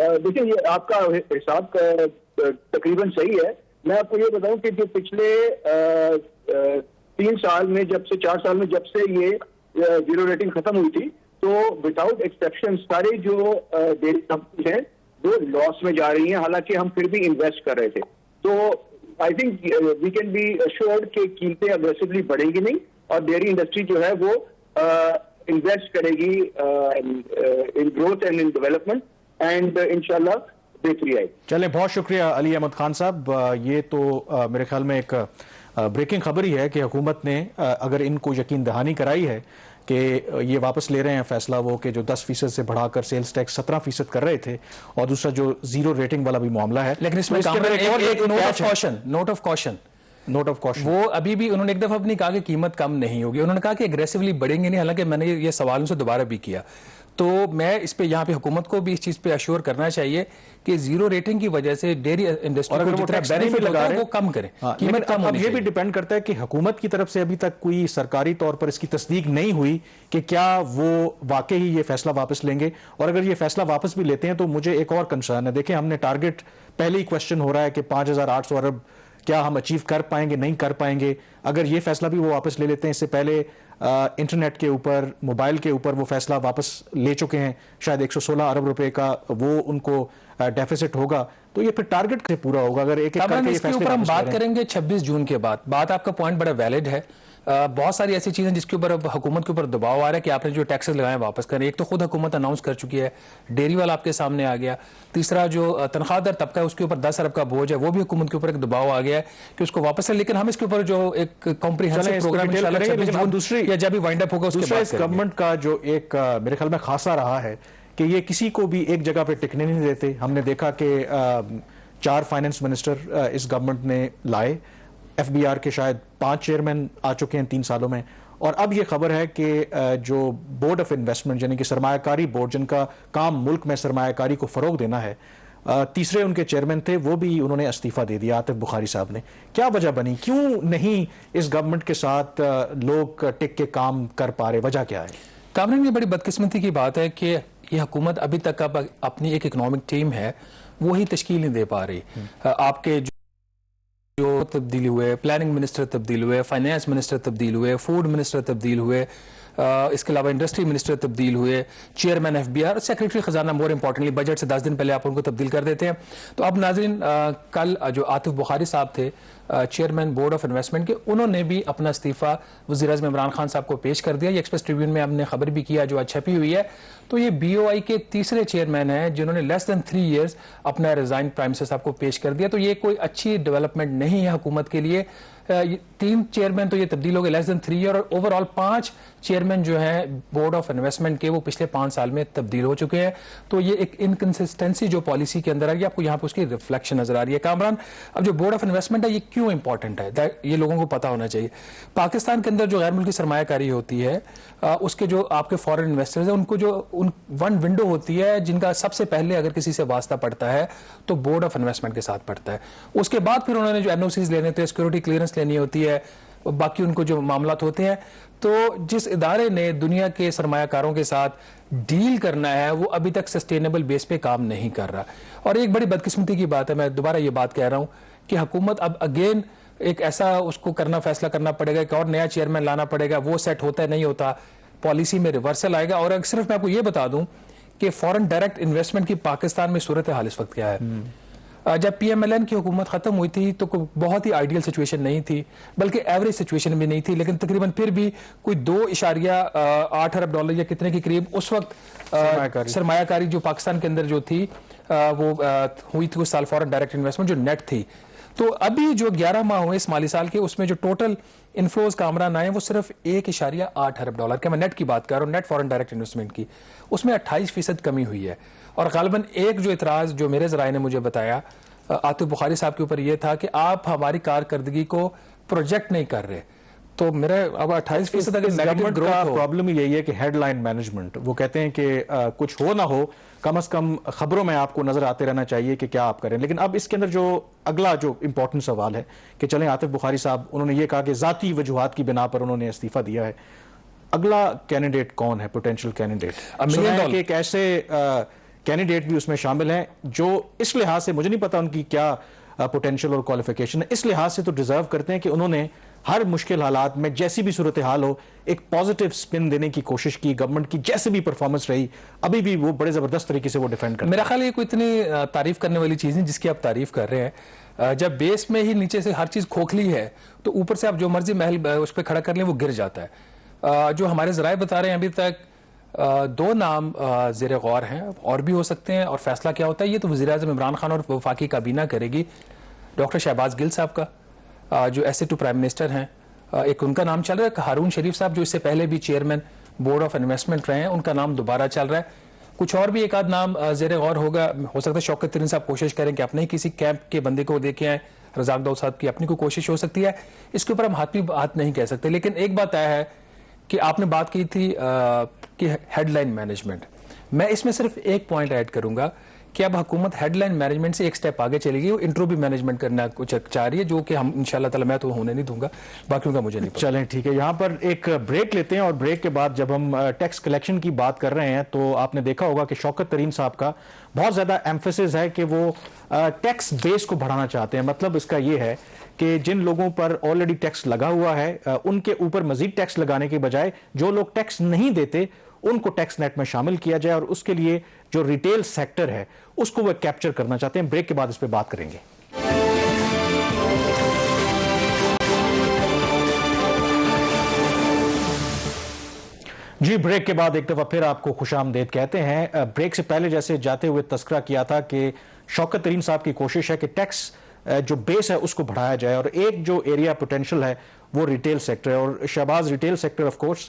دیکھیں یہ آپ کا حساب تقریباً صحیح ہے. میں آپ کو یہ بتاؤں کہ جو پچھلے 3 سال میں جب سے 4 سال میں جب سے یہ زیرو ریٹنگ ختم ہوئی تھی تو وداؤٹ ایکسیپشن سارے جو ڈیری کمپنیز ہیں وہ لاس میں جا رہی ہیں, حالانکہ ہم پھر بھی انویسٹ کر رہے تھے. تو I think we can be assured کہ قیمتیں اگریسولی بڑھیں گی نہیں, اور ڈیری انڈسٹری جو ہے وہ انویسٹ کرے گی in growth and in development, and انشاءاللہ بہتری آئے. چلیں, بہت شکریہ علی احمد خان صاحب. یہ تو میرے خیال میں ایک بریکنگ خبر ہی ہے کہ حکومت نے اگر ان کو یقین دہانی کرائی ہے کہ یہ واپس لے رہے ہیں فیصلہ وہ کہ جو 10% سے بڑھا کر سیلز ٹیکس 17% کر رہے تھے, اور دوسرا جو زیرو ریٹنگ والا بھی معاملہ ہے. لیکن اس میں نوٹ آف کوشن وہ ابھی بھی انہوں نے ایک دفعہ اپنی کہا کہ قیمت کم نہیں ہوگی, انہوں نے کہا کہ اگریسولی بڑھیں گے نہیں, حالانکہ میں نے یہ سوال ان سے دوبارہ بھی کیا. تو میں اس پہ یہاں پہ حکومت کو بھی اس چیز پہ ایشور کرنا چاہیے کہ زیرو ریٹنگ کی وجہ سے ڈیری انڈسٹری کو جتنا بینیفٹ ہوتا ہے وہ کم کریں, قیمت کم ہونی چاہیے. یہ بھی ڈیپینڈ کرتا ہے کہ حکومت کی طرف سے ابھی تک کوئی سرکاری طور پر اس کی تصدیق نہیں ہوئی کہ کیا وہ واقعی یہ فیصلہ واپس لیں گے, اور اگر یہ فیصلہ واپس بھی لیتے ہیں تو مجھے ایک اور کنسرن ہے. دیکھیں, ہم نے ٹارگٹ پہلے ہی کوشچن ہو رہا ہے کہ 5,800 ارب کیا ہم اچیو کر پائیں گے, نہیں کر پائیں گے. اگر یہ فیصلہ بھی وہ واپس لے لیتے ہیں, اس سے پہلے انٹرنیٹ کے اوپر, موبائل کے اوپر وہ فیصلہ واپس لے چکے ہیں, شاید 116 ارب روپے کا وہ ان کو ڈیفیسٹ ہوگا, تو یہ پھر ٹارگٹ سے پورا ہوگا اگر ایک ایک کر کے یہ فیصلے ہم بات کریں گے 26 جون کے بعد. بات آپ کا پوائنٹ بڑا ویلڈ ہے. بہت ساری ایسی چیزیں جس کے اوپر اب حکومت کے اوپر دباؤ آ رہا ہے کہ آپ نے جو ٹیکسز لگائے واپس کریں. ایک تو خود حکومت اناؤنس کر چکی ہے, ڈیری والا آپ کے سامنے آ گیا. تیسرا جو تنخواہ دار طبقہ ہے اس کے اوپر 10 ارب کا بوجھ ہے, وہ بھی حکومت کے اوپر ایک دباؤ آ گیا ہے کہ اس کو واپس کریں. لیکن ہم اس کے اوپر جو ایک کمپریہنسو پروگرام انشاءاللہ 26 جون دوسری یا جب بھی وائنڈ اپ ہوگا اس کے بعد گورنمنٹ کا جو ایک میرے خیال میں خاصا رہا ہے کہ یہ کسی کو بھی ایک جگہ پہ ٹکنے نہیں دیتے. ہم نے دیکھا کہ 4 فائنانس منسٹر اس گورنمنٹ نے لائے, ایف بی آر کے شاید 5 چیئرمین آ چکے ہیں 3 سالوں میں, اور اب یہ خبر ہے کہ جو بورڈ آف انویسٹمنٹ یعنی کہ سرمایہ کاری بورڈ جن کا کام ملک میں سرمایہ کاری کو فروغ دینا ہے, تیسرے ان کے چیئرمین تھے, وہ بھی انہوں نے استعفیٰ دے دیا, عاطف بخاری صاحب نے. کیا وجہ بنی, کیوں نہیں اس گورنمنٹ کے ساتھ لوگ ٹک کے کام کر پا رہے, وجہ کیا ہے؟ کامران, یہ بڑی بدقسمتی کی بات ہے کہ یہ حکومت ابھی تک اپنی ایک اکنامک ٹیم ہے وہی تشکیل نہیں دے پا رہی. آپ کے جو تبدیل ہوئے, پلاننگ منسٹر تبدیل ہوئے, فائنانس منسٹر تبدیل ہوئے, فوڈ منسٹر تبدیل ہوئے, اس کے علاوہ انڈسٹری منسٹر تبدیل ہوئے, chairman F B R, secretary خزانہ مور امپورٹنٹلی بجٹ سے 10 دن پہلے آپ ان کو تبدیل کر دیتے ہیں. تو اب ناظرین, کل جو عاطف بخاری صاحب تھے چیئرمین بورڈ آف انویسٹمنٹ کے, انہوں نے بھی اپنا استعفیٰ وزیر اعظم عمران خان صاحب کو پیش کر دیا. یہ ایکسپریس ٹریبیون میں ہم نے خبر بھی کیا جو آج چھپی ہوئی ہے. تو یہ بی او آئی کے تیسرے چیئرمین ہیں جنہوں نے لیس دین 3 ایئرز اپنا ریزائن پرائم منسٹر صاحب کو پیش کر دیا. تو یہ کوئی اچھی ڈیولپمنٹ نہیں ہے حکومت کے لیے. 3 چیئرمین تو یہ تبدیل ہو گئے لیس دین 3 ایئر, اور اوور آل 5 چیئرمین جو ہیں بورڈ آف انویسٹمنٹ کے وہ پچھلے 5 سال میں تبدیل ہو چکے ہیں. تو یہ ایک انکنسسٹنسی جو پالیسی کے اندر آ رہی ہے, آپ کو یہاں پہ اس کی ریفلیکشن نظر آ رہی ہے. کامران, اب جو بورڈ آف انویسٹمنٹ ہے یہ کیوں امپورٹنٹ ہے, یہ لوگوں کو پتا ہونا چاہیے. پاکستان کے اندر جو غیر ملکی سرمایہ کاری ہوتی ہے, اس کے جو آپ کے فورن انویسٹرز ہیں, ان کو جو ون ونڈو ہوتی ہے جن کا سب سے پہلے اگر کسی سے واسطہ پڑتا ہے تو بورڈ آف انویسٹمنٹ کے ساتھ پڑتا ہے. اس کے بعد پھر انہوں نے جو این او سیز لینے ہوتے ہیں, سیکورٹی کلیئرنس لینی ہوتی ہے, باقی ان کو جو معاملات ہوتے ہیں. تو جس ادارے نے دنیا کے سرمایہ کاروں کے ساتھ ڈیل کرنا ہے وہ ابھی تک سسٹینیبل بیس پہ کام نہیں کر رہا. اور ایک بڑی بدقسمتی کی بات ہے, میں دوبارہ یہ بات کہہ رہا ہوں کہ حکومت اب اگین ایک ایسا اس کو فیصلہ کرنا پڑے گا کہ اور نیا چیئرمین لانا پڑے گا, وہ سیٹ ہوتا ہے نہیں ہوتا, پالیسی میں ریورسل آئے گا. اور صرف میں آپ کو یہ بتا دوں کہ فورن ڈائریکٹ انویسٹمنٹ کی پاکستان میں صورتحال اس وقت کیا ہے. جب پی ایم ایل این کی حکومت ختم ہوئی تھی تو بہت ہی آئیڈیل سچویشن نہیں تھی, بلکہ ایوریج سچویشن بھی نہیں تھی, لیکن تقریباً پھر بھی کوئی 2.8 ارب ڈالر یا کتنے کے قریب اس وقت سرمایہ کاری جو پاکستان کے اندر جو تھی وہ ہوئی تھی اس سال فورن ڈائریکٹ انویسٹمنٹ جو نیٹ تھی. تو ابھی جو 11 ماہ ہوئے اس مالی سال کے, اس میں جو ٹوٹل انفلوز کامران آئے وہ صرف 1.8 ارب ڈالر کے, میں نیٹ کی بات کر رہا ہوں, نیٹ فورن ڈائریکٹ انویسٹمنٹ کی, اس میں 28% کمی ہوئی ہے. اور غالباً ایک جو اعتراض جو میرے ذرائع نے مجھے بتایا عاطف بخاری صاحب کے اوپر یہ تھا کہ آپ ہماری کارکردگی کو پروجیکٹ نہیں کر رہے. تو میرا اب 28% اگر نیگیٹو گروتھ ہو, پرابلم یہی ہے کہ ہیڈ لائن مینجمنٹ, وہ کہتے ہیں کہ کچھ ہو نہ ہو کم از کم خبروں میں آپ کو نظر آتے رہنا چاہیے کہ کیا آپ کریں. لیکن اب اس کے اندر جو اگلا جو امپورٹنٹ سوال ہے کہ چلیں عاطف بخاری صاحب انہوں نے یہ کہا کہ ذاتی وجوہات کی بنا پر انہوں نے استعفیٰ دیا ہے, اگلا کینڈیڈیٹ کون ہے, پوٹینشیل کینڈیڈیٹ؟ ایک ایسے کینڈیڈیٹ بھی اس میں شامل ہیں جو اس لحاظ سے, مجھے نہیں پتا ان کی کیا پوٹینشیل اور کوالیفیکیشن ہے, اس لحاظ سے تو ڈیزرو کرتے ہیں کہ انہوں نے ہر مشکل حالات میں جیسی بھی صورتحال ہو ایک پازیٹیو سپن دینے کی کوشش کی. گورنمنٹ کی جیسے بھی پرفارمنس رہی ابھی بھی وہ بڑے زبردست طریقے سے وہ ڈیفینڈ کرتے ہیں. میرا خیال یہ کوئی اتنی تعریف کرنے والی چیز نہیں جس کی آپ تعریف کر رہے ہیں. جب بیس میں ہی نیچے سے ہر چیز کھوکھلی ہے تو اوپر سے آپ جو مرضی محل اس پہ کھڑا کر لیں وہ گر جاتا ہے. جو ہمارے ذرائع بتا رہے ہیں ابھی تک 2 نام زیر غور ہیں, اور بھی ہو سکتے ہیں, اور فیصلہ کیا ہوتا ہے یہ تو وزیر اعظم عمران خان اور وفاقی کابینہ کرے گی. ڈاکٹر شہباز گل صاحب کا جو ایسے ٹو پرائم منسٹر ہیں, ایک ان کا نام چل رہا ہے. ہارون شریف صاحب جو اس سے پہلے بھی چیئرمین بورڈ آف انویسٹمنٹ رہے ہیں, ان کا نام دوبارہ چل رہا ہے. کچھ اور بھی ایک آدھ نام زیر غور ہوگا. ہو سکتا ہے شوکت ترین صاحب کوشش کریں کہ اپنے ہی کسی کیمپ کے بندے کو دیکھیں آئیں. رزاق داؤد صاحب کی اپنی کوئی کوشش ہو سکتی ہے. اس کے اوپر ہم ہاتھ نہیں کہہ سکتے. لیکن ایک بات طے ہے کہ آپ نے بات کی تھی کہ ہیڈ لائن مینجمنٹ. میں اس میں صرف ایک پوائنٹ ایڈ کروں گا کہ اب حکومت ہیڈ لائن مینجمنٹ سے ایک سٹیپ آگے چلے گی. وہ انٹرو بھی مینجمنٹ کرنا چاہ رہی ہے, جو کہ ہم انشاءاللہ تعالی میں تو ہونے نہیں دوں گا, باقیوں کا مجھے نہیں پتا. چلیں ٹھیک ہے, یہاں پر ایک بریک لیتے ہیں, اور بریک کے بعد جب ہم ٹیکس کلیکشن کی بات کر رہے ہیں تو آپ نے دیکھا ہوگا کہ شوکت ترین صاحب کا بہت زیادہ ایمفیسس ہے کہ وہ ٹیکس بیس کو بڑھانا چاہتے ہیں. مطلب اس کا یہ ہے کہ جن لوگوں پر آلریڈی ٹیکس لگا ہوا ہے ان کے اوپر مزید ٹیکس لگانے کے بجائے جو لوگ ٹیکس نہیں دیتے ان کو ٹیکس نیٹ میں شامل کیا جائے, اور اس کے لیے جو ریٹیل سیکٹر ہے اس کو وہ کیپچر کرنا چاہتے ہیں. بریک کے بعد اس پہ بات کریں گے. جی, بریک کے بعد ایک دفعہ پھر آپ کو خوش آمدید کہتے ہیں. بریک سے پہلے جیسے جاتے ہوئے تذکرہ کیا تھا کہ شوکت ترین صاحب کی کوشش ہے کہ ٹیکس جو بیس ہے اس کو بڑھایا جائے, اور ایک جو ایریا پوٹینشل ہے وہ ریٹیل سیکٹر ہے. اور Shahbaz, retail sector of course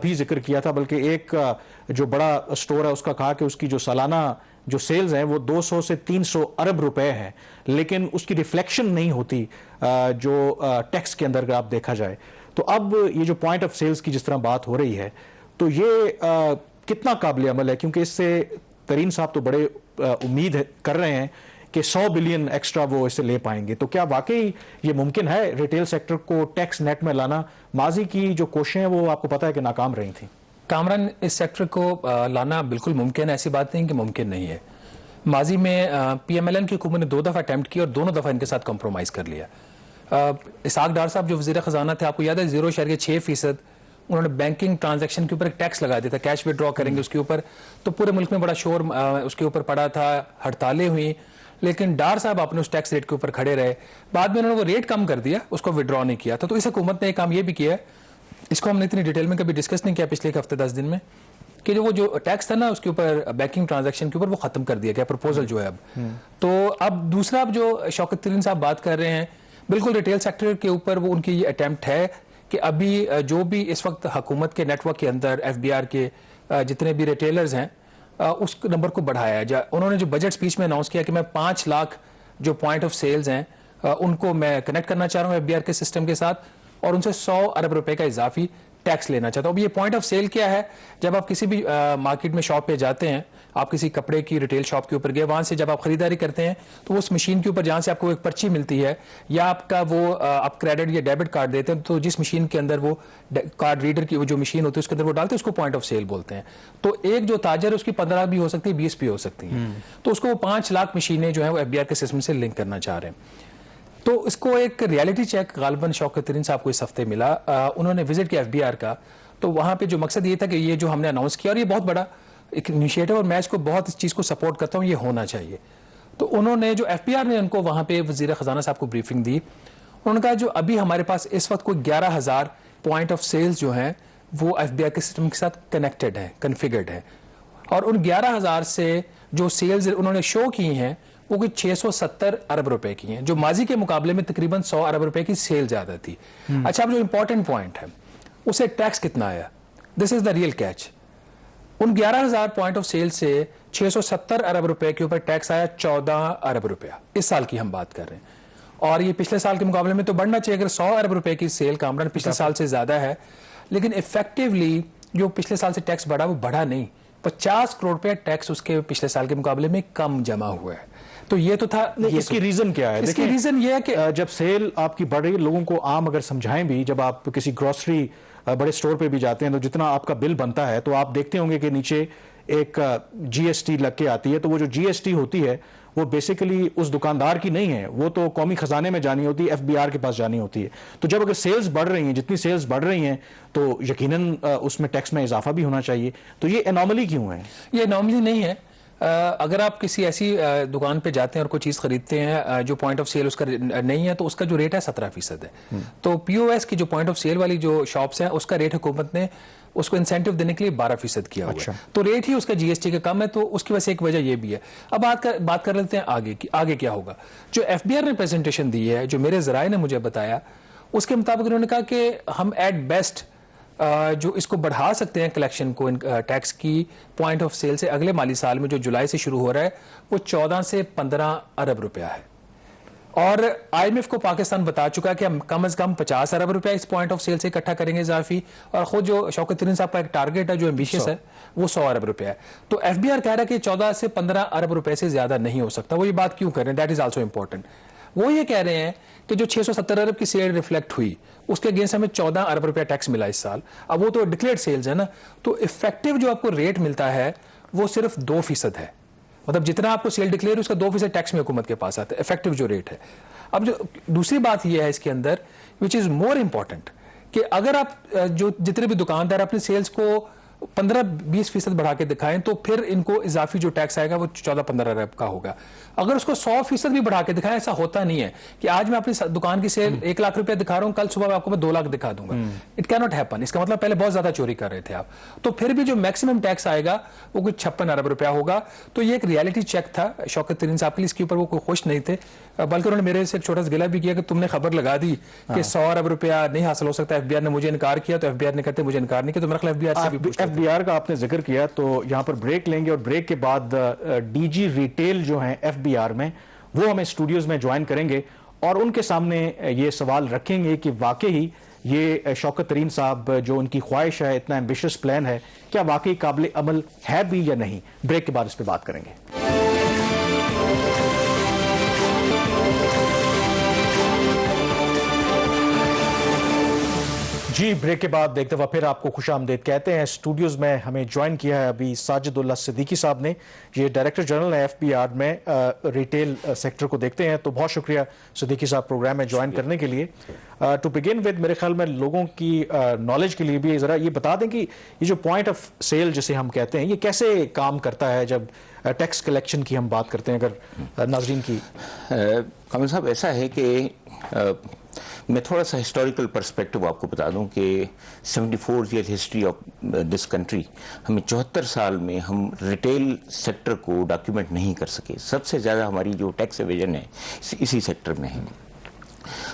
بھی ذکر کیا تھا, بلکہ ایک جو بڑا سٹور ہے اس کا کہا کہ اس کی جو سالانہ جو سیلز ہیں وہ 200 سے 300 ارب روپے ہیں, لیکن اس کی ریفلیکشن نہیں ہوتی جو ٹیکس کے اندر آپ دیکھا جائے. تو اب یہ جو پوائنٹ آف سیلز کی جس طرح بات ہو رہی ہے تو یہ کتنا قابل عمل ہے, کیونکہ اس سے ترین صاحب تو بڑے امید کر رہے ہیں کہ 100 بلین ایکسٹرا وہ اسے لے پائیں گے. تو کیا واقعی یہ ممکن ہے ریٹیل سیکٹر کو ٹیکس نیٹ میں لانا؟ ماضی کی جو کوششیں ہیں وہ آپ کو پتا ہے کہ ناکام رہی تھیں. کامران, اس سیکٹر کو لانا بالکل ممکن ہے, ایسی بات نہیں کہ ممکن نہیں ہے. ماضی میں پی ایم ایل این کی حکومت نے 2 دفعہ اٹیمپٹ کیا اور دونوں دفعہ ان کے ساتھ کمپرومائز کر لیا. اسحاق ڈار صاحب جو وزیر خزانہ تھے, آپ کو یاد ہے 0.6% انہوں نے بینکنگ ٹرانزیکشن کے اوپر ایک ٹیکس لگا دیا تھا, کیش وڈرا کریں گے اس کے اوپر, تو پورے ملک میں بڑا شور اس کے اوپر پڑا تھا, ہڑتالیں ہوئیں. لیکن ڈار صاحب اپنے اس ٹیکس ریٹ کے اوپر کھڑے رہے. بعد میں انہوں نے وہ ریٹ کم کر دیا, اس کو وڈرا نہیں کیا تھا. تو اس حکومت نے ایک کام یہ بھی کیا ہے, اس کو ہم نے اتنی ڈیٹیل میں کبھی ڈسکس نہیں کیا پچھلے 1 ہفتے 10 دن میں, کہ جو ٹیکس تھا نا اس کے اوپر بینکنگ ٹرانزیکشن کے اوپر وہ ختم کر دیا گیا, پروپوزل جو ہے اب. تو اب دوسرا اب جو شوکت ترین صاحب بات کر رہے ہیں, بالکل ریٹیل سیکٹر کے اوپر وہ ان کی یہ اٹیمپٹ ہے کہ ابھی جو بھی اس وقت حکومت کے نیٹ ورک کے اندر ایف بی آر کے جتنے بھی ریٹیلرز ہیں اس نمبر کو بڑھایا جائے. انہوں نے جو بجٹ سپیچ میں اناؤنس کیا کہ میں 5 لاکھ جو پوائنٹ آف سیلز ہیں ان کو میں کنیکٹ کرنا چاہ رہا ہوں ایف بی آر کے سسٹم کے ساتھ, اور ان سے 100 ارب روپے کا اضافی ٹیکس لینا چاہتا ہوں. اب یہ پوائنٹ آف سیل کیا ہے؟ جب آپ کسی بھی مارکیٹ میں شاپ پہ جاتے ہیں, آپ کسی کپڑے کی ریٹیل شاپ کے اوپر گئے, وہاں سے جب آپ خریداری کرتے ہیں تو اس مشین کے اوپر جہاں سے آپ کو ایک پرچی ملتی ہے یا آپ کا وہ آپ کریڈٹ یا ڈیبٹ کارڈ دیتے ہیں, تو جس مشین کے اندر وہ کارڈ ریڈر کی وہ جو مشین ہوتی ہے اس کے اندر وہ ڈالتے ہیں, اس کو پوائنٹ آف سیل بولتے ہیں. تو ایک جو تاجر ہے اس کی 15 بھی ہو سکتی ہے, 20 بھی ہو سکتی ہیں. تو اس کو وہ 5 لاکھ مشینیں جو ہیں وہ ایف بی آر کے سسٹم سے لنک کرنا چاہ رہے ہیں. تو اس کو ایک ریالٹی چیک غالباً شوکت ترین صاحب کو اس ہفتے ملا, انہوں نے وزٹ کیا ایف بی آر کا. تو وہاں پہ جو مقصد یہ تھا کہ یہ جو ہم نے اناؤنس کیا, اور یہ بہت بڑا ایک انیشیٹو, اور میں اس کو بہت اس چیز کو سپورٹ کرتا ہوں, یہ ہونا چاہیے. تو انہوں نے جو ایف بی آر نے ان کو وہاں پہ وزیر خزانہ صاحب کو بریفنگ دی, انہوں نے کہا جو ابھی ہمارے پاس اس وقت کوئی 11,000 پوائنٹ آف سیلز جو ہیں وہ ایف بی آر کے سسٹم کے ساتھ کنیکٹڈ ہیں, کنفیگرڈ ہیں, اور ان 11,000 سے جو سیلز انہوں نے شو کی ہیں وہ کوئی 670 ارب روپے کی ہیں, جو ماضی کے مقابلے میں تقریباً 100 ارب روپے کی سیل زیادہ تھی. اچھا, اب جو امپورٹنٹ پوائنٹ ہے اسے ٹیکس کتنا آیا, this is the real catch. In 11,000 point of sale سے 670 ارب روپے کے اوپر ٹیکس آیا 14 ارب روپیہ. اس سال کی ہم بات کر رہے ہیں, اور یہ پچھلے سال کے مقابلے میں تو بڑھنا چاہیے. اگر 100 ارب روپے کی سیل کامران پچھلے سال سے زیادہ ہے, لیکن افیکٹولی جو پچھلے سال سے ٹیکس بڑھا وہ بڑھا نہیں. 50 کروڑ روپے ٹیکس اس کے پچھلے سال کے مقابلے میں کم جمع ہوا ہے. تو یہ تو تھا. اس کی ریزن کیا ہے؟ اس کی ریزن یہ ہے کہ جب سیل آپ کی بڑھ رہی ہے, لوگوں کو عام اگر سمجھائیں بھی, جب آپ کسی گروسری بڑے سٹور پہ بھی جاتے ہیں تو جتنا آپ کا بل بنتا ہے تو آپ دیکھتے ہوں گے کہ نیچے ایک جی ایس ٹی لگ کے آتی ہے, تو وہ جو جی ایس ٹی ہوتی ہے وہ بیسیکلی اس دکاندار کی نہیں ہے, وہ تو قومی خزانے میں جانی ہوتی ہے, ایف بی آر کے پاس جانی ہوتی ہے. تو جب اگر سیلز بڑھ رہی ہیں, جتنی سیلز بڑھ رہی ہیں, تو یقیناً اس میں ٹیکس میں اضافہ بھی ہونا چاہیے. تو یہ انوملی کیوں ہے؟ یہ انوملی نہیں ہے. اگر آپ کسی ایسی دکان پہ جاتے ہیں اور کوئی چیز خریدتے ہیں جو پوائنٹ آف سیل اس کا نہیں ہے, تو اس کا جو ریٹ ہے 17% ہے. تو پی او ایس کی جو پوائنٹ آف سیل والی جو شاپس ہیں اس کا ریٹ حکومت نے اس کو انسینٹیو دینے کے لیے 12% کیا ہوا ہے. تو ریٹ ہی اس کا جی ایس ٹی کا کم ہے, تو اس کی وجہ سے ایک وجہ یہ بھی ہے. اب بات کر لیتے ہیں آگے کی. آگے کیا ہوگا؟ جو ایف بی آر نے پریزنٹیشن دی ہے, جو میرے ذرائع نے مجھے بتایا, اس کے مطابق انہوں نے کہا کہ ہم ایٹ بیسٹ جو اس کو بڑھا سکتے ہیں کلیکشن کو ٹیکس کی پوائنٹ آف سیل سے اگلے مالی سال میں جو جولائی سے شروع ہو رہا ہے وہ 14 سے 15 ارب روپیہ ہے. اور آئی ایم ایف کو پاکستان بتا چکا کہ ہم کم از کم 50 ارب روپیہ اس پوائنٹ آف سیل سے اکٹھا کریں گے اضافی, اور خود جو شوکت ترین صاحب کا ایک ٹارگیٹ ہے جو ایمبیشیس ہے وہ 100 ارب روپیہ ہے. تو ایف بی آر کہہ رہا ہے کہ 14 سے 15 ارب روپے سے زیادہ نہیں ہو سکتا. وہ یہ بات کیوں کر رہے ہیں؟ That is also important. وہ یہ کہہ رہے ہیں کہ جو 670 ارب کی سیل ریفلیکٹ ہوئی اس کے اگینسٹ ہمیں 14 ارب روپیہ ٹیکس ملا اس سال. اب وہ تو ڈکلیئرڈ سیلز ہے نا, تو افیکٹو جو آپ کو ریٹ ملتا ہے وہ صرف 2% ہے. مطلب جتنا آپ کو سیل ڈکلیئر اس کا 2% ٹیکس میں حکومت کے پاس آتا ہے, افیکٹو جو ریٹ ہے. اب جو دوسری بات یہ ہے اس کے اندر وچ از مور امپورٹنٹ, کہ اگر آپ جو جتنے بھی دکاندار اپنے سیلز کو 15-20% بڑھا کے دکھائیں تو پھر ان کو اضافی جو ٹیکس آئے گا وہ 14-15 ارب کا ہوگا. اگر اس کو 100% بھی بڑھا کے دکھائیں, ایسا ہوتا نہیں ہے کہ آج میں اپنی دکان کی سیل 1 لاکھ روپے دکھا رہا ہوں, کل صبح میں آپ کو 2 لاکھ دکھا دوں گا. اٹ کی ناٹ ہیپن. اس کا مطلب پہلے بہت زیادہ چوری کر رہے تھے آپ. تو پھر بھی جو میکسیمم ٹیکس آئے گا وہ کچھ 56 ارب روپیہ ہوگا. تو یہ ایک ریالٹی چیک تھا شوکت ترین صاحب کے لیے. اس کے اوپر وہ کوئی خوش نہیں تھے, بلکہ انہوں نے میرے سے ایک چھوٹا سا گلہ بھی کیا کہ تم نے خبر لگا دی کہ 100 ارب روپیہ نہیں حاصل ہو سکتا. ایف بی آر نے مجھے انکار کیا, تو ایف بی آر نے کہتے مجھے انکار نہیں کیا. تو میرا خیال ایف بی آر سے بھی ایف بی آر کا آپ نے ذکر کیا, تو یہاں پر بریک لیں گے, اور بریک کے بعد ڈی جی ریٹیل جو ہیں ایف بی آر میں وہ ہمیں اسٹوڈیوز میں جوائن کریں گے, اور ان کے سامنے یہ سوال رکھیں گے کہ واقعی یہ شوکت ترین صاحب جو ان کی خواہش ہے, اتنا ایمبیشس پلان ہے, کیا واقعی قابل عمل ہے بھی یا نہیں. بریک کے بعد اس پہ بات کریں گے. جی, بریک کے بعد ایک دفعہ پھر آپ کو خوش آمدید کہتے ہیں. اسٹوڈیوز میں ہمیں جوائن کیا ہے ابھی ساجد اللہ صدیقی صاحب نے, یہ ڈائریکٹر جنرل ہیں ایف بی آر میں, ریٹیل سیکٹر کو دیکھتے ہیں. تو بہت شکریہ صدیقی صاحب پروگرام میں جوائن کرنے کے لیے. ٹو بگن ود, میرے خیال میں لوگوں کی نالج کے لیے بھی ذرا یہ بتا دیں کہ یہ جو پوائنٹ آف سیل جسے ہم کہتے ہیں یہ کیسے کام کرتا ہے جب ٹیکس کلیکشن کی ہم بات کرتے ہیں. اگر ناظرین کی کامل صاحب, ایسا ہے کہ میں تھوڑا سا ہسٹوریکل پرسپیکٹو آپ کو بتا دوں کہ 74 year history of this country, ہمیں 74 سال میں ہم ریٹیل سیکٹر کو ڈاکیومنٹ نہیں کر سکے. سب سے زیادہ ہماری جو ٹیکس ایویژن ہے اسی سیکٹر میں ہے.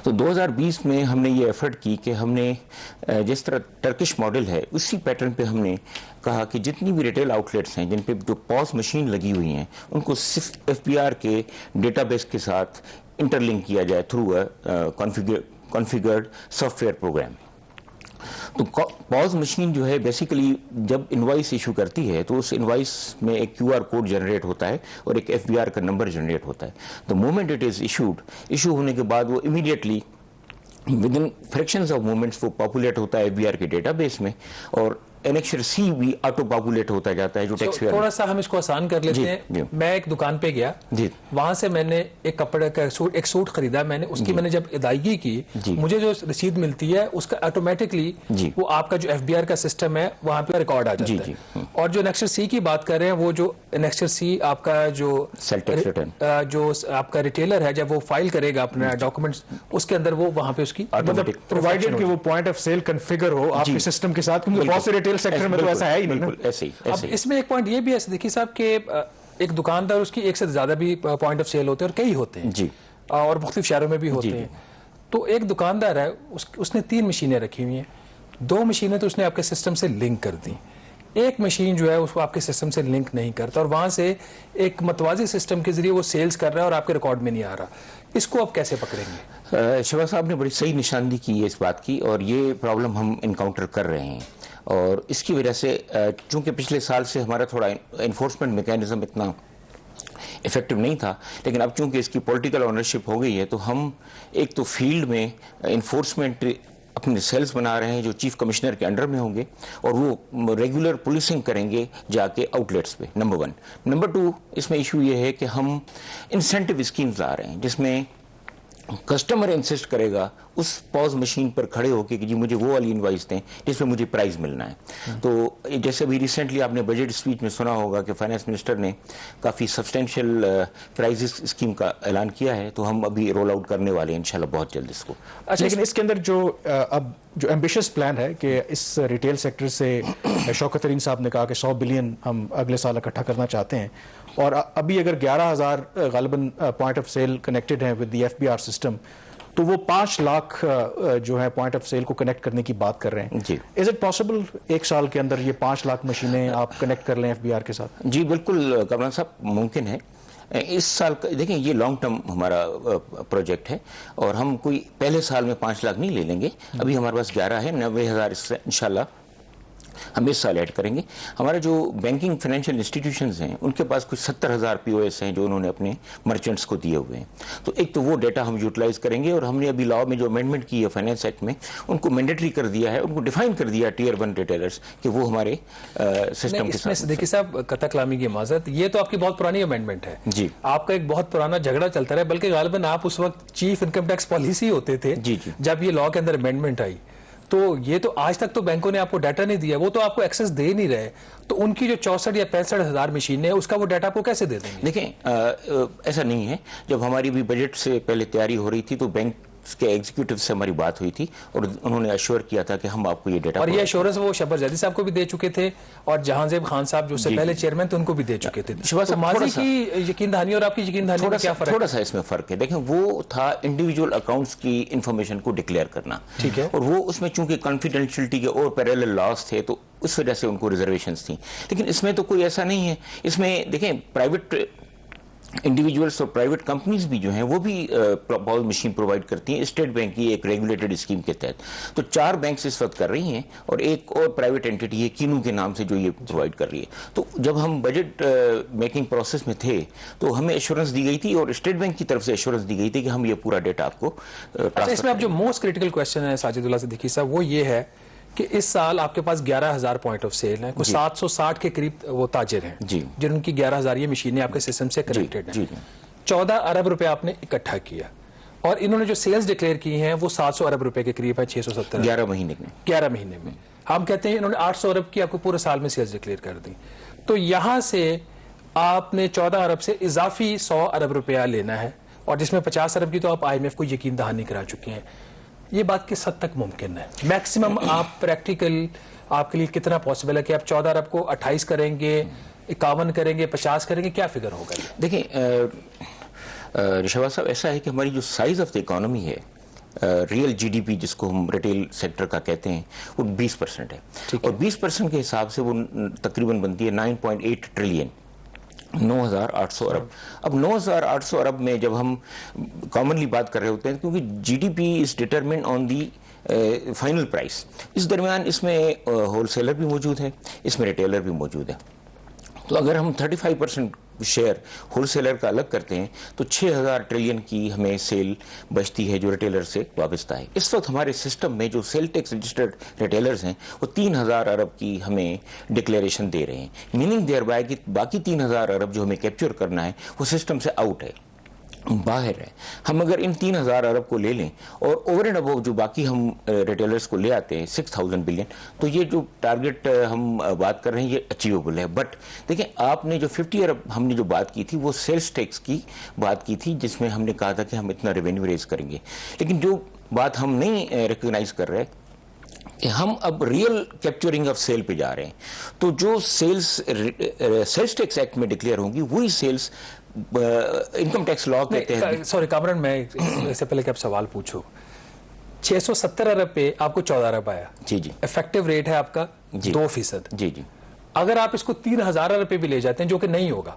تو 2020 میں ہم نے یہ ایفرٹ کی کہ ہم نے جس طرح ٹرکش ماڈل ہے اسی پیٹرن پہ ہم نے کہا کہ جتنی بھی ریٹیل آؤٹ لیٹس ہیں جن پہ جو پوز مشین لگی ہوئی ہیں ان کو صرف ایف بی آر کے ڈیٹا بیس کے ساتھ انٹرلنک کیا جائے through configured soft where program. تو پوز مشین جو ہے بیسیکلی جب انوائس ایشو کرتی ہے تو اس انوائس میں ایک کیو آر کوڈ جنریٹ ہوتا ہے اور ایک ایف بی آر کا نمبر جنریٹ ہوتا ہے. تو مومنٹ اٹ از ایشو ہونے کے بعد وہ immediately with in fractions of moments وہ پاپولیٹ ہوتا ہے ایف بی آر کے ڈیٹا بیس میں, اور انیکشر سی بھی آٹو پاپولیٹ ہوتا جاتا ہے جو ٹیکس پیئر. تھوڑا سا ہم اس کو آسان کر لیتے ہیں. میں ایک دکان پہ گیا, وہاں سے میں نے ایک کپڑے کا ایک سوٹ خریدا, میں نے اس کی میں نے جب ادائیگی کی مجھے جو رسید ملتی ہے اس کا آٹومیٹکلی وہ آپ کا جو ایف بی آر کا سسٹم ہے وہاں پہ ریکارڈ آ جاتا ہے. اور جو انیکشر سی کی بات کر رہے ہیں وہ جو انیکشر سی آپ کا جو آپ کا ریٹیلر ہے جب وہ فائل کرے گا اپنا ڈاکومنٹس اس کے اندر وہ وہاں پہ اس کی پرووائڈڈ کہ وہ پوائنٹ آف سیل کنفیگر ہو آپ کے سسٹم کے ساتھ, کیونکہ بہت سے ریٹیل سیکٹر میں تو ایسا ہے ہی نہیں. اب اس میں ایک پوائنٹ یہ بھی ہے صدیقی صاحب کہ ایک دکاندار اس کی ایک سے زیادہ بھی پوائنٹ آف سیل ہوتے ہیں اور کئی ہوتے ہیں اور مختلف شہروں میں بھی ہوتے ہیں. تو ایک دکاندار ہے اس نے 3 مشینیں رکھی ہوئی ہیں, 2 مشینیں تو اس نے آپ کے سسٹم سے لنک کر دی, ایک مشین جو ہے اس کو آپ کے سسٹم سے لنک نہیں کرتا اور وہاں سے ایک متوازی سسٹم کے ذریعے وہ سیلز کر رہا ہے اور آپ کے ریکارڈ میں نہیں آ رہا. اس کو آپ کیسے پکڑیں گے؟ شہباز صاحب نے بڑی صحیح نشاندہی کی ہے اس بات کی, اور یہ پرابلم ہم انکاؤنٹر کر رہے ہیں. اور اس کی وجہ سے چونکہ پچھلے سال سے ہمارا تھوڑا انفورسمنٹ میکینزم اتنا افیکٹو نہیں تھا. لیکن اب چونکہ اس کی پولیٹیکل اونرشپ ہو گئی ہے تو ہم ایک تو فیلڈ میں انفورسمنٹ اپنے سیلز بنا رہے ہیں جو چیف کمشنر کے انڈر میں ہوں گے, اور وہ ریگولر پولیسنگ کریں گے جا کے آؤٹ لیٹس پہ. نمبر 1. نمبر 2, اس میں ایشو یہ ہے کہ ہم انسینٹو اسکیمز لا رہے ہیں جس میں کسٹمر انسسٹ کرے گا اس پوز مشین پر کھڑے ہو کے کہ جی مجھے وہ والی انوائس دیں جس میں مجھے پرائز ملنا ہے. تو جیسے ابھی ریسنٹلی آپ نے بجٹ اسپیچ میں سنا ہوگا کہ فائنانس منسٹر نے کافی سبسٹینشیل پرائزز اسکیم کا اعلان کیا ہے, تو ہم ابھی رول آؤٹ کرنے والے ہیں انشاءاللہ بہت جلد اس کو. لیکن اس کے اندر اب جو ایمبیشس پلان ہے کہ اس ریٹیل سیکٹر سے شوکت ترین صاحب نے کہا کہ 100 بلین ہم اگلے سال اکٹھا کرنا چاہتے ہیں, اور ابھی اگر 11,000 غالباً پوائنٹ آف سیل کنیکٹڈ ہیں ود دی FBR سسٹم, تو وہ 5 لاکھ جو ہے پوائنٹ آف سیل کو کنیکٹ کرنے کی بات کر رہے ہیں. جی, از اٹ پاسبل ایک سال کے اندر یہ 5 لاکھ مشینیں آپ کنیکٹ کر لیں FBR کے ساتھ؟ جی بالکل کامران صاحب, ممکن ہے. اس سال دیکھیں یہ لانگ ٹرم ہمارا پروجیکٹ ہے, اور ہم کوئی پہلے سال میں 5 لاکھ نہیں لے لیں گے. ابھی ہمارے پاس 11 ہے, 90,000 اس سے انشاءاللہ ہم اس سال ایڈ کریں گے. ہمارے جو بینکنگ فائنینشیل انسٹیٹیوشنز ہیں ان کے پاس کچھ 70,000 POS ہیں جو انہوں نے اپنے مرچنٹس کو دیے ہوئے ہیں. تو ایک تو وہ ڈیٹا ہم یوٹیلائز کریں گے, اور ہم نے ابھی لاء میں جو امینڈمنٹ کی ہے فائنینس ایکٹ میں, ان کو مینڈیٹری کر دیا ہے, ان کو ڈیفائن کر دیا ٹیئر 1 ریٹیلرز کہ وہ ہمارے سسٹم کے ساتھ. دیکھیے صاحب, قطع کلامی کی معذرت, یہ تو آپ کی بہت پرانی امینڈمنٹ ہے. جی, آپ کا ایک بہت پرانا جھگڑا چلتا رہا, بلکہ غالباً آپ اس وقت چیف انکم ٹیکس پالیسی ہوتے تھے جب یہ لاء کے اندر امینڈمنٹ آئی. تو یہ تو آج تک تو بینکوں نے آپ کو ڈیٹا نہیں دیا, وہ تو آپ کو ایکسس دے نہیں رہے, تو ان کی جو 64 یا 65,000 مشینیں ہیں اس کا وہ ڈیٹا آپ کو کیسے دے دیں گے؟ دیکھیں ایسا نہیں ہے. جب ہماری بھی بجٹ سے پہلے تیاری ہو رہی تھی تو بینک کے ایگزیکٹو سے ہماری بات ہوئی تھی, اور انہوں نے ایشور کیا تھا کہ ہم آپ کو یہ ڈیٹا, اور یہ ایشورنس وہ شبر زیدی صاحب کو بھی دے چکے تھے, اور جہاں زیب خان صاحب جو اس سے پہلے چیئرمین تھے ان کو بھی دے چکے تھے. تو ماضی کی یقین دہانی اور آپ کی یقین دہانی میں کیا فرق ہے؟ تھوڑا سا اس میں فرق ہے. دیکھیں وہ تھا انڈیویجول اکاؤنٹس کی انفارمیشن کو ڈکلیئر کرنا, ٹھیک ہے, اور وہ اس میں چونکہ کانفیڈینشیلٹی کے اور پیریلل لاز تھے تو اس وجہ سے ان کو ریزرویشنز تھیں. لیکن اس میں تو کوئی ایسا نہیں ہے. اس میں دیکھیں پرائیویٹ انڈیویجولس اور پرائیویٹ کمپنیز بھی جو ہیں وہ بھی پاؤز مشین پرووائڈ کرتی ہیں اسٹیٹ بینک کی ایک ریگولیٹڈ اسکیم کے تحت. تو 4 بینکس اس وقت کر رہی ہیں, اور ایک اور پرائیویٹ اینٹی ہے کینو کے نام سے جو یہ پرووائڈ کر رہی ہے. تو جب ہم بجٹ میکنگ پروسیس میں تھے تو ہمیں ایشورنس دی گئی تھی, اور اسٹیٹ بینک کی طرف سے ایشورنس دی گئی تھی کہ ہم یہ پورا ڈیٹا آپ کو اچھا. اس میں اب جو موسٹ کریٹیکل کویسچن ہے ساجد اللہ صدیقی صاحب, وہ یہ ہے کہ اس سال آپ کے پاس 11,000 پوائنٹ آف سیل ہیں, کوئی 760 کے قریب وہ تاجر ہیں جن کی 11,000 یہ مشینیں آپ کے سسٹم سے کنیکٹڈ ہیں. 14 ارب روپے آپ نے اکٹھا کیا, اور انہوں نے جو سیلز ڈکلیئر کی ہیں وہ 700 ارب روپے کے قریب ہے, 670 11 مہینے میں. ہم کہتے ہیں انہوں نے 800 ارب کی آپ کو پورے سال میں سیلز ڈکلیئر کر دی. تو یہاں سے آپ نے 14 ارب سے اضافی 100 ارب روپیہ لینا ہے, اور جس میں 50 ارب کی تو آپ IMF کو یقین دہانی کرا چکے ہیں. یہ بات کس حد تک ممکن ہے؟ میکسیمم آپ پریکٹیکل آپ کے لیے کتنا پاسبل ہے کہ آپ 14 ارب کو 28 کریں گے, 51 کریں گے, 50 کریں گے, کیا فگر ہوگا؟ دیکھیں شہباز صاحب, ایسا ہے کہ ہماری جو سائز آف دا اکانومی ہے, ریئل GDP جس کو ہم ریٹیل سیکٹر کا کہتے ہیں, وہ 20% ہے, اور 20% کے حساب سے وہ تقریباً بنتی ہے 9.8 ٹریلین, 9,800 ارب. اب 9,800 ارب میں جب ہم کامنلی بات کر رہے ہوتے ہیں, کیونکہ GDP is determined on the final price, اس درمیان اس میں ہول سیلر بھی موجود ہے, اس میں ریٹیلر بھی موجود ہے. تو اگر ہم 35% شیئر ہول سیلر کا الگ کرتے ہیں تو 6,000 ٹریلین کی ہمیں سیل بچتی ہے جو ریٹیلر سے وابستہ ہے. اس وقت ہمارے سسٹم میں جو سیل ٹیکس رجسٹرڈ ریٹیلرز ہیں وہ 3,000 ارب کی ہمیں ڈکلیریشن دے رہے ہیں, میننگ دیئر بائی کہ باقی 3,000 ارب جو ہمیں کیپچر کرنا ہے وہ سسٹم سے آؤٹ ہے, باہر ہے. ہم اگر ان 3,000 ارب کو لے لیں اور اوور اینڈ ابو جو باقی ہم ریٹیلرز کو لے آتے ہیں 6,000 بلین, تو یہ جو ٹارگٹ ہم بات کر رہے ہیں یہ اچیویبل ہے. بٹ دیکھیں آپ نے جو 50 ارب ہم نے جو بات کی تھی وہ سیلز ٹیکس کی بات کی تھی, جس میں ہم نے کہا تھا کہ ہم اتنا ریونیو ریز کریں گے. لیکن جو بات ہم نہیں ریکگنائز کر رہے کہ ہم اب ریئل کیپچرنگ آف سیل پہ جا رہے ہیں, تو جو سیلز ٹیکس ایکٹ میں ڈکلیئر ہوں گی وہی سیلز انکم ٹیکس لاء کے تحت. سوری کامران, میں اس سے پہلے کہ آپ سوال پوچھو, 670 ارب پہ آپ کو 14 ارب آیا, جی افیکٹو ریٹ ہے آپ کا 2%. جی اگر آپ اس کو 3,000 ارب پہ بھی لے جاتے ہیں جو کہ نہیں ہوگا,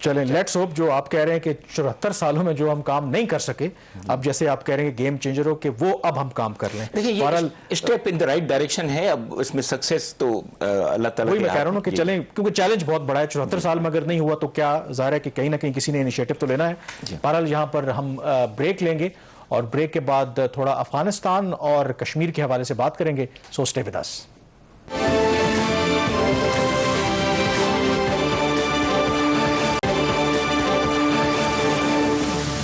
چلیں لیٹس ہوپ جو آپ کہہ رہے ہیں کہ 74 سالوں میں جو ہم کام نہیں کر سکے اب جیسے آپ کہہ رہے ہیں گیم چینجر ہو کہ وہ اب ہم کام کر لیں. دیکھیں یہ step in the right direction ہے. اب اس میں سکسیس تو اللہ تعالیٰ وہی میں کہہ رہا ہوں کہ چلیں کیونکہ چیلنج بہت بڑا ہے. 74 سال میں اگر نہیں ہوا تو کیا ظاہر ہے کہ کہیں نہ کہیں کسی نے انیشیٹو تو لینا ہے. بہرحال یہاں پر ہم بریک لیں گے اور بریک کے بعد تھوڑا افغانستان اور کشمیر کے حوالے سے بات کریں گے. So stay with us.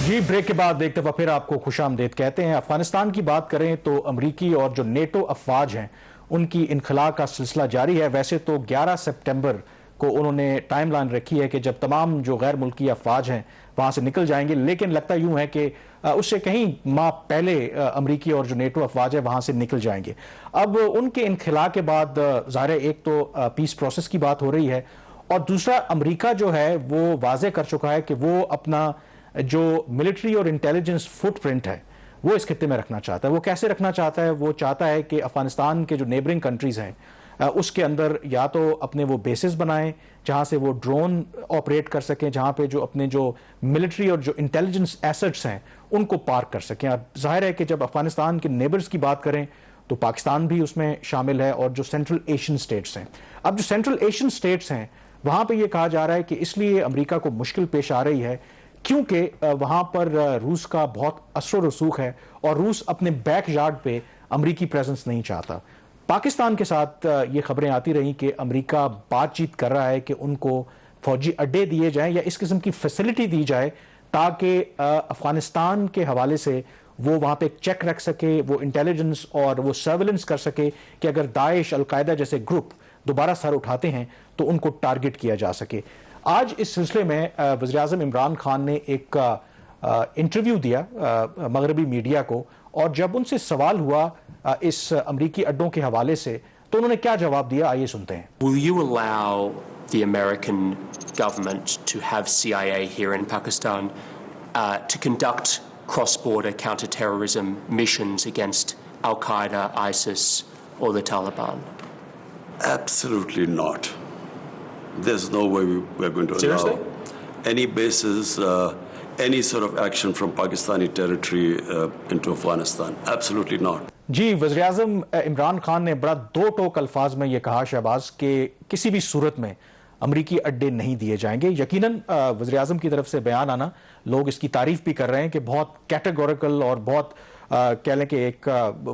جی بریک کے بعد ایک دفعہ پھر آپ کو خوش آمدید کہتے ہیں. افغانستان کی بات کریں تو امریکی اور جو نیٹو افواج ہیں ان کی انخلاء کا سلسلہ جاری ہے. ویسے تو 11 سپٹمبر کو انہوں نے ٹائم لائن رکھی ہے کہ جب تمام جو غیر ملکی افواج ہیں وہاں سے نکل جائیں گے, لیکن لگتا یوں ہے کہ اس سے کہیں ماہ پہلے امریکی اور جو نیٹو افواج ہیں وہاں سے نکل جائیں گے. اب ان کے انخلاء کے بعد ظاہر ہے ایک تو پیس پروسیس کی بات ہو رہی ہے اور دوسرا امریکہ جو ہے وہ واضح کر چکا ہے کہ وہ اپنا جو ملٹری اور انٹیلیجنس فٹ پرنٹ ہے وہ اس خطے میں رکھنا چاہتا ہے. وہ کیسے رکھنا چاہتا ہے؟ وہ چاہتا ہے کہ افغانستان کے جو نیبرنگ کنٹریز ہیں اس کے اندر یا تو اپنے وہ بیسز بنائیں جہاں سے وہ ڈرون آپریٹ کر سکیں, جہاں پہ جو اپنے جو ملٹری اور جو انٹیلیجنس ایسٹس ہیں ان کو پارک کر سکیں. اور ظاہر ہے کہ جب افغانستان کے نیبرز کی بات کریں تو پاکستان بھی اس میں شامل ہے اور جو سینٹرل ایشین سٹیٹس ہیں. اب جو سینٹرل ایشین سٹیٹس ہیں وہاں پہ یہ کہا جا رہا ہے کہ اس لیے امریکہ کو مشکل پیش آ رہی ہے کیونکہ وہاں پر روس کا بہت اثر و رسوخ ہے اور روس اپنے بیک یارڈ پہ امریکی پریزنس نہیں چاہتا. پاکستان کے ساتھ یہ خبریں آتی رہیں کہ امریکہ بات چیت کر رہا ہے کہ ان کو فوجی اڈے دیے جائیں یا اس قسم کی فیسلٹی دی جائے تاکہ افغانستان کے حوالے سے وہ وہاں پہ ایک چیک رکھ سکے, وہ انٹیلیجنس اور وہ سرویلنس کر سکے کہ اگر داعش القاعدہ جیسے گروپ دوبارہ سر اٹھاتے ہیں تو ان کو ٹارگٹ کیا جا سکے. آج اس سلسلے میں وزیر اعظم عمران خان نے ایک انٹرویو دیا مغربی میڈیا کو اور جب ان سے سوال ہوا اس امریکی اڈوں کے حوالے سے تو انہوں نے کیا جواب دیا, آئیے سنتے ہیں. Will you allow the American government to have CIA here in Pakistan to conduct cross-border counter-terrorism missions against Al-Qaeda, ISIS or the Taliban? Absolutely not. There's no way we're going to Seriously? allow any bases, any sort of action from Pakistani territory into Afghanistan. Absolutely not. جی وزیر اعظم عمران خان نے بڑا دو ٹوک الفاظ میں یہ کہا شہباز کہ کسی بھی صورت میں امریکی اڈے نہیں دیے جائیں گے. یقیناً وزیر اعظم کی طرف سے بیان آنا لوگ اس کی تعریف بھی کر رہے ہیں کہ بہت کیٹیگوریکل اور بہت کہہ لیں کہ ایک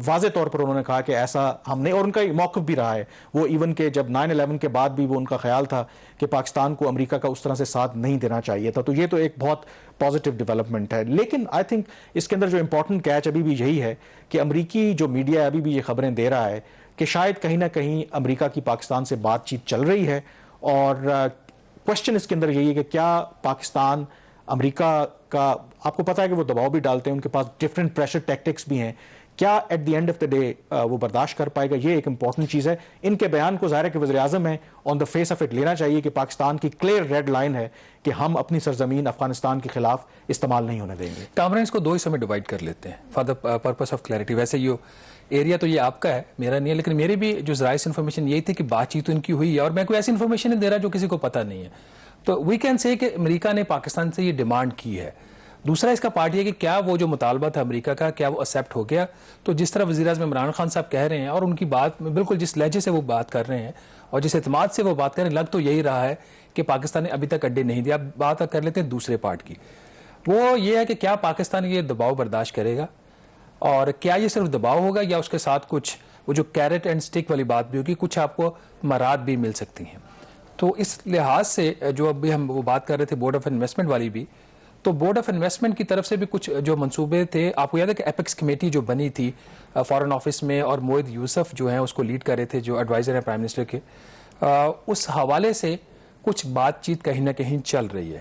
واضح طور پر انہوں نے کہا کہ ایسا ہم نے, اور ان کا موقف بھی رہا ہے وہ ایون کہ جب 9/11 کے بعد بھی وہ ان کا خیال تھا کہ پاکستان کو امریکہ کا اس طرح سے ساتھ نہیں دینا چاہیے تھا. تو یہ تو ایک بہت پازیٹیو ڈیولپمنٹ ہے. لیکن آئی تھنک اس کے اندر جو امپورٹنٹ کیچ ابھی بھی یہی ہے کہ امریکی جو میڈیا ابھی بھی یہ خبریں دے رہا ہے کہ شاید کہیں نہ کہیں امریکہ کی پاکستان سے بات چیت چل رہی ہے اور کوشچن اس کے اندر یہی ہے کہ کیا پاکستان امریکہ کا, آپ کو پتا ہے کہ وہ دباؤ بھی ڈالتے ہیں, ان کے پاس ڈفرینٹ پریشر ٹیکٹکس بھی ہیں, کیا at the end of the day وہ برداشت کر پائے گا؟ یہ ایک امپورٹنٹ چیز ہے. ان کے بیان کو ظاہر ہے کہ وزیر اعظم ہے آن دا فیس آف اٹ لینا چاہیے کہ پاکستان کی کلیئر ریڈ لائن ہے کہ ہم اپنی سرزمین افغانستان کے خلاف استعمال نہیں ہونے دیں گے. کامران اس کو دو حصوں میں ڈیوائڈ کر لیتے ہیں for the purpose of clarity. ویسے یہ ایریا تو یہ آپ کا ہے, میرا نہیں ہے, لیکن میری بھی جو ذرائع سے انفارمیشن یہی تھی کہ بات چیت ان کی ہوئی ہے اور میں کوئی ایسی انفارمیشن نہیں دے رہا جو کسی کو پتہ نہیں ہے. تو وی کین سے کہ امریکہ نے پاکستان سے یہ ڈیمانڈ کی ہے. دوسرا اس کا پارٹ یہ کہ کیا وہ جو مطالبہ تھا امریکہ کا کیا وہ ایکسیپٹ ہو گیا. تو جس طرح وزیر اعظم عمران خان صاحب کہہ رہے ہیں اور ان کی بات میں بالکل جس لہجے سے وہ بات کر رہے ہیں اور جس اعتماد سے وہ بات کر رہے ہیں, لگ تو یہی رہا ہے کہ پاکستان نے ابھی تک اڈے نہیں دیا. اب بات کر لیتے ہیں دوسرے پارٹ کی. وہ یہ ہے کہ کیا پاکستان یہ دباؤ برداشت کرے گا اور کیا یہ صرف دباؤ ہوگا یا اس کے ساتھ کچھ وہ جو کیرٹ اینڈ سٹک والی بات بھی ہوگی, کچھ آپ کو مراد بھی مل سکتی ہیں. تو اس لحاظ سے جو ابھی ہم وہ بات کر رہے تھے بورڈ آف انویسٹمنٹ والی بھی, تو بورڈ آف انویسٹمنٹ کی طرف سے بھی کچھ جو منصوبے تھے, آپ کو یاد ہے کہ ایپیکس کمیٹی جو بنی تھی فارن آفس میں اور موید یوسف جو ہیں اس کو لیڈ کر رہے تھے جو ایڈوائزر ہیں پرائم منسٹر کے, اس حوالے سے کچھ بات چیت کہیں نہ کہیں چل رہی ہے.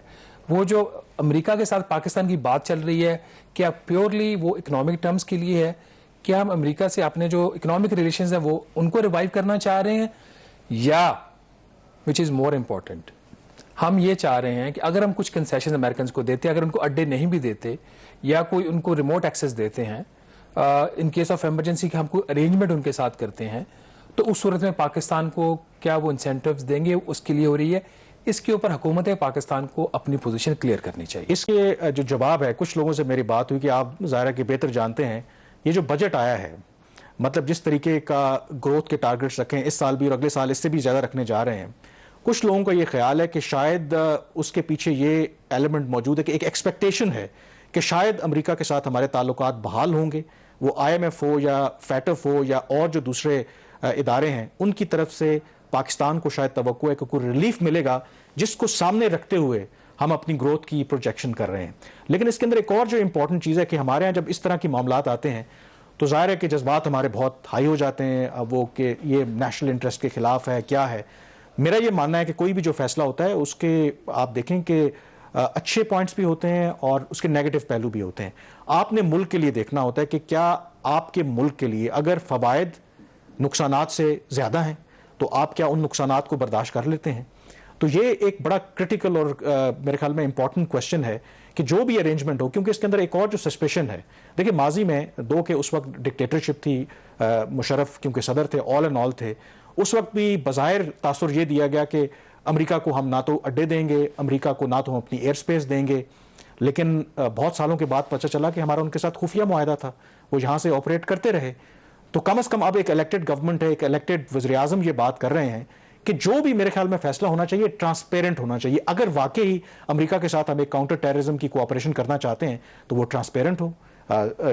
وہ جو امریکہ کے ساتھ پاکستان کی بات چل رہی ہے کیا پیورلی وہ اکنامک ٹرمز کے لیے ہے, کیا ہم امریکہ سے اپنے جو اکنامک ریلیشنز ہیں وہ ان کو ریوائیو کرنا چاہ رہے ہیں, یا وچ از مور امپورٹنٹ ہم یہ چاہ رہے ہیں کہ اگر ہم کچھ کنسیشنز امریکنز کو دیتے, اگر ان کو اڈے نہیں بھی دیتے یا کوئی ان کو ریموٹ ایکسیس دیتے ہیں ان کیس آف ایمرجنسی کہ ہم کوئی ارینجمنٹ ان کے ساتھ کرتے ہیں, تو اس صورت میں پاکستان کو کیا وہ انسینٹیوز دیں گے, اس کے لیے ہو رہی ہے. اس کے اوپر حکومت پاکستان کو اپنی پوزیشن کلیئر کرنی چاہیے. اس کے جو جواب ہے، کچھ لوگوں سے میری بات ہوئی کہ آپ ظاہرہ کہ بہتر جانتے ہیں یہ جو بجٹ آیا ہے، مطلب جس طریقے کا گروتھ کے ٹارگٹس رکھیں اس سال بھی اور اگلے سال اس سے بھی زیادہ رکھنے جا رہے ہیں، کچھ لوگوں کا یہ خیال ہے کہ شاید اس کے پیچھے یہ ایلیمنٹ موجود ہے کہ ایک ایکسپیکٹیشن ہے کہ شاید امریکہ کے ساتھ ہمارے تعلقات بحال ہوں گے، وہ IMF ہو یا فیٹف ہو یا اور جو دوسرے ادارے ہیں ان کی طرف سے پاکستان کو شاید توقع ہے کہ کوئی ریلیف ملے گا، جس کو سامنے رکھتے ہوئے ہم اپنی گروتھ کی پروجیکشن کر رہے ہیں. لیکن اس کے اندر ایک اور جو امپورٹنٹ چیز ہے کہ ہمارے ہاں جب اس طرح کے معاملات آتے ہیں تو ظاہر ہے کہ جذبات ہمارے بہت ہائی ہو جاتے ہیں، وہ کہ یہ نیشنل انٹرسٹ کے خلاف ہے کیا ہے. میرا یہ ماننا ہے کہ کوئی بھی جو فیصلہ ہوتا ہے اس کے آپ دیکھیں کہ اچھے پوائنٹس بھی ہوتے ہیں اور اس کے نیگیٹو پہلو بھی ہوتے ہیں. آپ نے ملک کے لیے دیکھنا ہوتا ہے کہ کیا آپ کے ملک کے لیے اگر فوائد نقصانات سے زیادہ ہیں تو آپ کیا ان نقصانات کو برداشت کر لیتے ہیں. تو یہ ایک بڑا کرٹیکل اور میرے خیال میں امپورٹنٹ کوشچن ہے کہ جو بھی ارینجمنٹ ہو، کیونکہ اس کے اندر ایک اور جو سسپیشن ہے، دیکھیں ماضی میں دو کہ اس وقت ڈکٹیٹرشپ تھی، مشرف کیونکہ صدر تھے، آل اینڈ آل تھے، اس وقت بھی بظاہر تاثر یہ دیا گیا کہ امریکہ کو ہم نہ تو اڈے دیں گے، امریکہ کو نہ تو ہم اپنی ایئر سپیس دیں گے. لیکن بہت سالوں کے بعد پتہ چلا کہ ہمارا ان کے ساتھ خفیہ معاہدہ تھا، وہ یہاں سے آپریٹ کرتے رہے. تو کم از کم اب ایک الیکٹڈ گورنمنٹ ہے، ایک الیکٹڈ وزیر اعظم یہ بات کر رہے ہیں کہ جو بھی میرے خیال میں فیصلہ ہونا چاہیے ٹرانسپیرنٹ ہونا چاہیے. اگر واقعی امریکہ کے ساتھ ہم ایک کاؤنٹر ٹیررزم کی کوآپریشن کرنا چاہتے ہیں تو وہ ٹرانسپیرنٹ ہو،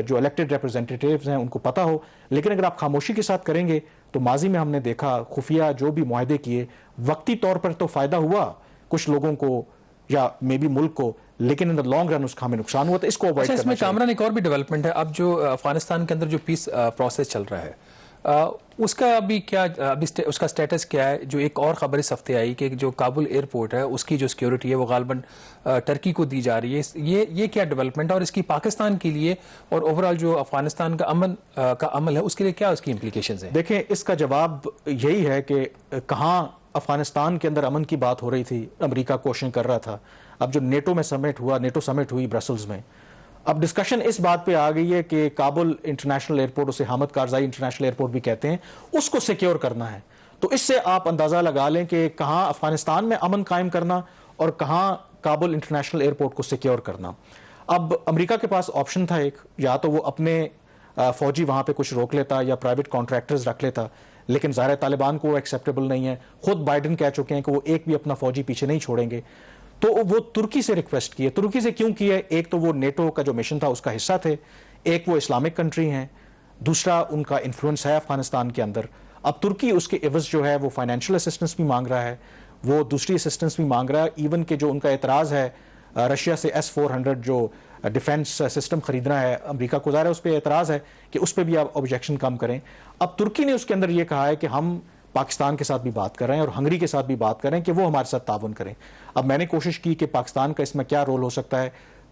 جو الیکٹڈ ریپرزینٹیٹیوز ہیں ان کو پتہ ہو. لیکن اگر آپ خاموشی کے ساتھ کریں گے تو ماضی میں ہم نے دیکھا خفیہ جو بھی معاہدے کیے وقتی طور پر تو فائدہ ہوا کچھ لوگوں کو یا مے بی ملک کو، لیکن ان دا لانگ رن اس کا ہمیں نقصان ہوا. تو اس کو اوائڈ کرنا اس میں چاہیے. کامران ایک اور بھی ڈیولپمنٹ ہے، اب جو افغانستان کے اندر جو پیس پروسیس چل رہا ہے اس کا ابھی کیا اس کا سٹیٹس کیا ہے؟ جو ایک اور خبر اس ہفتے آئی کہ جو کابل ایئرپورٹ ہے اس کی جو سیکیورٹی ہے وہ غالباً ٹرکی کو دی جا رہی ہے. یہ کیا ڈیولپمنٹ ہے اور اس کی پاکستان کے لیے اور اوور آل جو افغانستان کا امن کا عمل ہے اس کے لیے کیا اس کی امپلیکیشنز ہیں؟ دیکھیں اس کا جواب یہی ہے کہ کہاں افغانستان کے اندر امن کی بات ہو رہی تھی، امریکہ کوششیں کر رہا تھا. اب جو نیٹو سمٹ ہوئی برسلز میں، اب ڈسکشن اس بات پہ آ گئی ہے کہ کابل انٹرنیشنل ایئرپورٹ، اسے حامد کارزائی انٹرنیشنل ایئرپورٹ بھی کہتے ہیں، اس کو سیکیور کرنا ہے. تو اس سے آپ اندازہ لگا لیں کہ کہاں افغانستان میں امن قائم کرنا اور کہاں کابل انٹرنیشنل ایئرپورٹ کو سیکیور کرنا. اب امریکہ کے پاس آپشن تھا ایک، یا تو وہ اپنے فوجی وہاں پہ کچھ روک لیتا یا پرائیویٹ کانٹریکٹرز رکھ لیتا، لیکن ظاہر طالبان کو ایکسیپٹیبل نہیں ہے. خود بائیڈن کہہ چکے ہیں کہ وہ ایک بھی اپنا فوجی پیچھے نہیں چھوڑیں گے. تو وہ ترکی سے ریکویسٹ کی ہے. ترکی سے کیوں کی ہے؟ ایک تو وہ نیٹو کا جو مشن تھا اس کا حصہ تھے، ایک وہ اسلامک کنٹری ہیں، دوسرا ان کا انفلوئنس ہے افغانستان کے اندر. اب ترکی اس کے عوض جو ہے وہ فائنینشیل اسسٹنس بھی مانگ رہا ہے، وہ دوسری اسسٹنس بھی مانگ رہا ہے. ایون کہ جو ان کا اعتراض ہے رشیا سے S-400 جو ڈیفنس سسٹم خریدنا ہے امریکہ کو، ظاہر ہے اس پہ اعتراض ہے کہ اس پہ بھی آپ آبجیکشن کم کریں. اب ترکی نے اس کے اندر یہ کہا ہے کہ ہم پاکستان کے ساتھ بھی بات کر رہے ہیں اور ہنگری کے ساتھ بھی بات کر رہے ہیں کہ وہ ہمارے ساتھ تعاون کریں. اب میں نے کوشش کی کہ پاکستان کا اس میں کیا رول ہو سکتا ہے.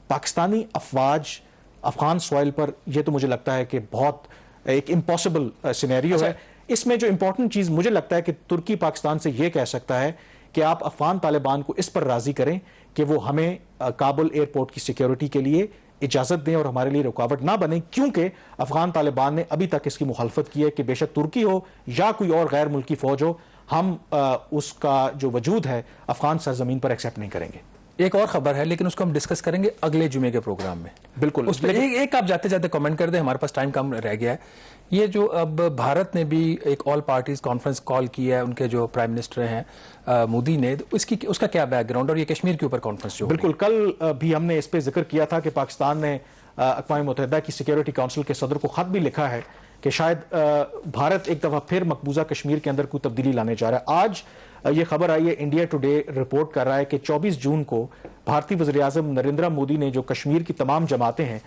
پاکستانی افواج افغان سوائل پر، یہ تو مجھے لگتا ہے کہ بہت ایک امپاسبل سینیریو ہے. اس میں جو امپورٹنٹ چیز مجھے لگتا ہے کہ ترکی پاکستان سے یہ کہہ سکتا ہے کہ آپ افغان طالبان کو اس پر راضی کریں کہ وہ ہمیں کابل ایئرپورٹ کی سیکیورٹی کے لیے اجازت دیں اور ہمارے لیے رکاوٹ نہ بنیں، کیونکہ افغان طالبان نے ابھی تک اس کی مخالفت کی ہے کہ بے شک ترکی ہو یا کوئی اور غیر ملکی فوج ہو، ہم اس کا جو وجود ہے افغان سرزمین پر ایکسیپٹ نہیں کریں گے. ایک اور خبر ہے لیکن اس کو ہم ڈسکس کریں گے اگلے جمعے کے پروگرام میں. بالکل. اس پہ ایک آپ جاتے جاتے کمنٹ کر دیں، ہمارے پاس ٹائم کم رہ گیا ہے. یہ جو اب بھارت نے بھی ایک آل پارٹیز کانفرنس کال کی ہے، ان کے جو پرائم منسٹر ہیں مودی نے، اس کا کیا بیک گراؤنڈ اور یہ کشمیر کے اوپر کانفرنس جو بالکل کل بھی ہم نے اس پہ ذکر کیا تھا کہ پاکستان نے اقوام متحدہ کی سیکیورٹی کونسل کے صدر کو خط بھی لکھا ہے کہ شاید بھارت ایک دفعہ پھر مقبوضہ کشمیر کے اندر کوئی تبدیلی لانے جا رہا ہے. آج یہ خبر آئی ہے، انڈیا ٹوڈے رپورٹ کر رہا ہے کہ 24 جون کو بھارتی وزیر اعظم نریندر مودی نے جو کشمیر کی تمام جماعتیں ہیں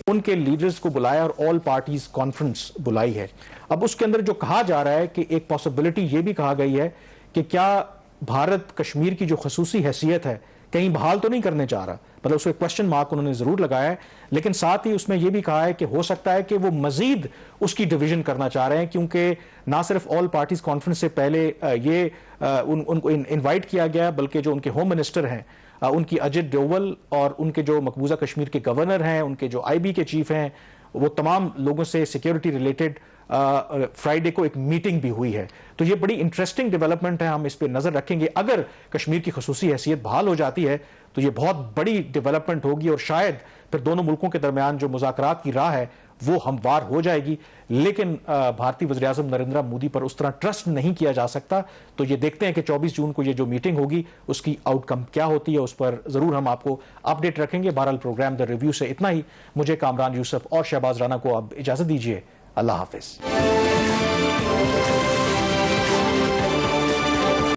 ان کے لیڈرز کو بلایا اور آل پارٹیز کانفرنس بلائی ہے. اب اس کے اندر جو کہا جا رہا ہے کہ ایک پاسبلٹی یہ بھی کہا گئی ہے کہ کیا بھارت کشمیر کی جو خصوصی حیثیت ہے کہیں بحال تو نہیں کرنے جا رہا، مطلب اس کو ایک کوشچن مارک انہوں نے ضرور لگایا ہے. لیکن ساتھ ہی اس میں یہ بھی کہا ہے کہ ہو سکتا ہے کہ وہ مزید اس کی ڈویژن کرنا چاہ رہے ہیں، کیونکہ نہ صرف آل پارٹیز کانفرنس سے پہلے یہ ان کو انوائٹ کیا گیا بلکہ جو ان کے ہوم منسٹر ہیں ان کی اجت ڈوول اور ان کے جو مقبوضہ کشمیر کے گورنر ہیں، ان کے جو IB کے چیف ہیں وہ تمام لوگوں سے سیکیورٹی ریلیٹڈ فرائیڈے کو ایک میٹنگ بھی ہوئی ہے. تو یہ بڑی انٹرسٹنگ ڈیولپمنٹ ہے, ہم اس پہ نظر رکھیں گے. اگر کشمیر کی خصوصی حیثیت بحال ہو جاتی ہے تو یہ بہت بڑی ڈیولپمنٹ ہوگی, اور شاید پھر دونوں ملکوں کے درمیان جو مذاکرات کی راہ ہے وہ ہموار ہو جائے گی. لیکن بھارتی وزیر اعظم نریندر مودی پر اس طرح ٹرسٹ نہیں کیا جا سکتا. تو یہ دیکھتے ہیں کہ 24 جون کو یہ جو میٹنگ ہوگی اس کی آؤٹ کم کیا ہوتی ہے, اس پر ضرور ہم آپ کو اپڈیٹ رکھیں گے. بہرحال پروگرام دا ریویو سے اتنا ہی. مجھے کامران یوسف اور شہباز رانا کو اب اجازت دیجیے. اللہ حافظ.